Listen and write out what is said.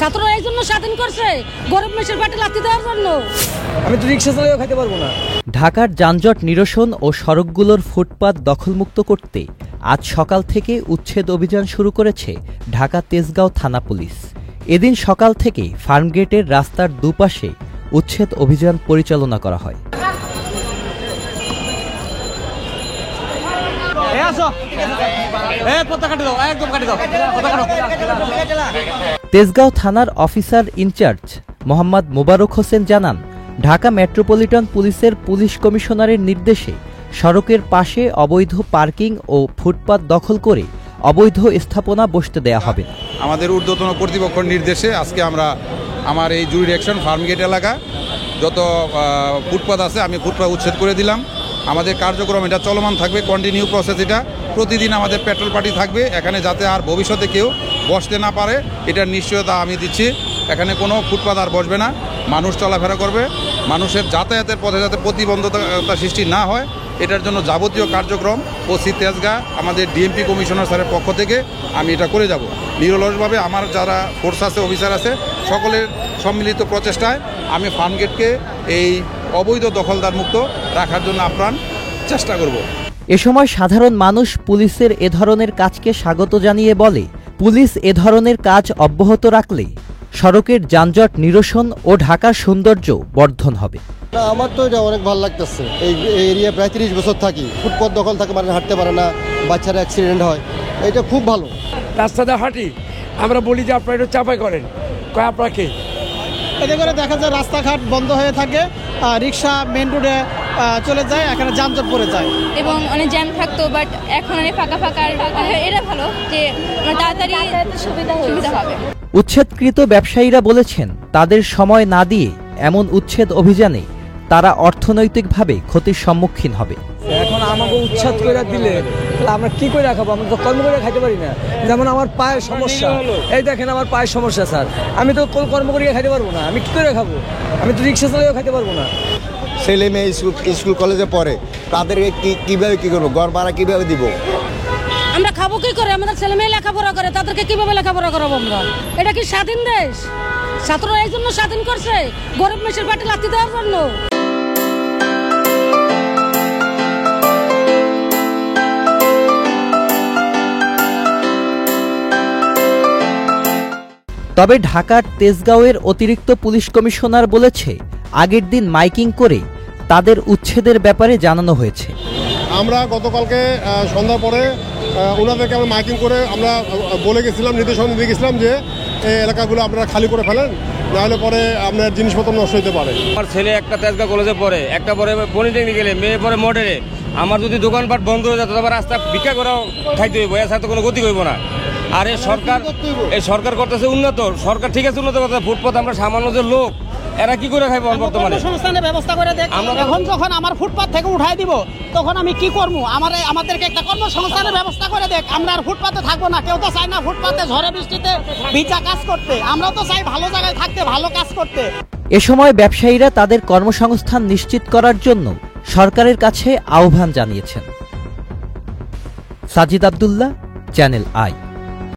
ছাত্ররা এই জন্য স্বাধীন করছে গরিব মানুষের পেটে লাথি দেওয়ার জন্য। আমি তো রিক্সা চালিয়েও খেতে পারবো না। ঢাকার যানজট নিরসন ও সড়কগুলোর ফুটপাত দখলমুক্ত করতে আজ সকাল থেকে উচ্ছেদ অভিযান শুরু করেছে ঢাকা তেজগাঁও থানা পুলিশ। এদিন সকাল থেকে ফার্মগেটের রাস্তার দুপাশে উচ্ছেদ অভিযান পরিচালনা করা হয়। তেজগাঁও থানার অফিসার ইনচার্জ মোহাম্মদ মোবারক হোসেন জানান, ঢাকা মেট্রোপলিটন পুলিশের পুলিশ কমিশনারের নির্দেশে সড়কের পাশে অবৈধ পার্কিং ও ফুটপাত দখল করে অবৈধ স্থাপনা বসতে দেয়া হবে। আমাদের ঊর্ধ্বতন কর্তৃপক্ষের নির্দেশে আজকে আমরা আমার এই জুরি অ্যাকশন ফার্মগেট এলাকা যত ফুটপাত আছে আমি ফুটপাত উচ্ছেদ করে দিলাম। আমাদের কার্যক্রম এটা চলমান থাকবে, কন্টিনিউ প্রসেস। এটা প্রতিদিন আমাদের পেট্রোল পার্টি থাকবে এখানে, যাতে আর ভবিষ্যতে কেউ বসতে না পারে এটার নিশ্চয়তা আমি দিচ্ছি। এখানে কোনো ফুটপাত আর বসবে না, মানুষ চলাফেরা করবে। মানুষের যাতায়াতের পথে যাতে প্রতিবন্ধকতা সৃষ্টি না হয় এটার জন্য যাবতীয় কার্যক্রম ওসি তেজগাঁ আমাদের ডিএমপি কমিশনার স্যারের পক্ষ থেকে আমি এটা করে যাব। নিরলসভাবে আমার যারা ফোর্স আছে, অফিসার আছে, সকলের সম্মিলিত প্রচেষ্টায় আমি ফার্মগেটকে এই অবৈধ দখলদার মুক্ত রাখার জন্য আপ্রাণ চেষ্টা করব। এ সময় সাধারণ মানুষ পুলিশের এ ধরনের কাজকে স্বাগত জানিয়ে বলে, পুলিশ এ ধরনের কাজ অব্যাহত রাখলে সড়কের যানজট নিরসন ও ঢাকার সৌন্দর্য বর্ধন হবে। আমার তো এটা অনেক ভালো লাগতেছে। এই এরিয়া প্রায় 30 বছর থাকি, ফুটপথ দখল থাকে, মানে হাঁটতে পারে না, বাচ্চারা অ্যাক্সিডেন্ট হয়। এটা খুব ভালো। রাস্তাতে হাঁটি, আমরা বলি যে আপনারা এটা চাপাই করেন, কয় আপনাকে। এতে করে দেখা যায় রাস্তাঘাট বন্ধ হয়ে থাকে, রিক্সা মেন রোডে চলে যায়, এখানে যানজট পড়ে যায় এবং অনেক জ্যাম থাকতো, বাট এখন অনেক ফাঁকা ফাঁকা। এটা ভালো যে তাড়াতাড়ি সুবিধা হবে। উচ্ছেদকৃত ব্যবসায়ীরা বলেছেন, তাদের সময় না দিয়ে এমন উচ্ছেদ অভিযানে তারা অর্থনৈতিকভাবে ক্ষতির সম্মুখীন হবে। এখন আমাকে উচ্ছেদ করে দিলে আমরা কি করে খাবো? আমরা তো কর্ম করে খাইতে পারি না। যেমন আমার পায়ের সমস্যা, এই দেখেন আমার পায়ের সমস্যা স্যার, আমি তো কর্ম করিয়ে খাইতে পারবো না। আমি কি করে খাবো? আমি তো রিক্সা চালিয়েও খাইতে পারবো না। ছেলে মেয়ে স্কুল কলেজে পড়ে, তাদেরকে কিভাবে কি করবো? ঘর ভাড়া কিভাবে দিব? আমরা খাবো কি করে? আমাদের ছেলে মেয়ে লেখাপড়া করে, তাদেরকে কিভাবে লেখাপড়া করাবো আমরা? এটা কি স্বাধীন দেশ? ছাত্ররা এই জন্য স্বাধীন করছে গরিব মানুষের পেটে লাথি দেওয়ার জন্য। তবে ঢাকার তেজগাঁওয়ের অতিরিক্ত পুলিশ কমিশনার বলেছে, আগের দিন মাইকিং করে তাদের উচ্ছেদের ব্যাপারে জানানো হয়েছে। আমরা গতকালকে সন্ধ্যার পরে ওনাদেরকে আমরা মাইকিং করে আমরা বলে গেছিলাম, নির্দেশনা দিয়ে গেছিলাম যে এই এলাকাগুলো আপনারা খালি করে ফেলেন, নাহলে পরে আপনার জিনিসপত্র নষ্ট হতে পারে। আমার ছেলে একটা তেজগাঁও কলেজে পড়ে, একটা পরে পলিটেকনিক্যালে, মেয়ে পরে মডেলে। আমার যদি দোকানপাট বন্ধ হয়ে যেত তবে রাস্তা ভিক্ষা করেও খাইতে হইব, এছাড়া তো কোনো গতি হইব না। আর এই সরকার করতেছে উন্নত, সরকার ঠিক আছে উন্নত কথা, ফুটপাত আমরা সামান্য যে লোক এরা কি করে খাইব বর্তমানে? সংস্থানের ব্যবস্থা করে দেখ। এখন যখন আমার ফুটপাত থেকে উঠাই দিব তখন আমি কি করবো? আমাদেরকে একটা কর্মসংস্থানের ব্যবস্থা করে দেখ। আমরা আর ফুটপাতে থাকবো না। কেউ তো চাই না ফুটপাতে ঝড়ে বৃষ্টিতে ভিজা কাজ করতে, আমরা তো চাই ভালো জায়গায় থাকতে, ভালো কাজ করতে। এ সময় ব্যবসায়ীরা তাদের কর্মসংস্থান নিশ্চিত করার জন্য সরকারের কাছে আহ্বান জানিয়েছেন। Sajid Abdullah, channel I.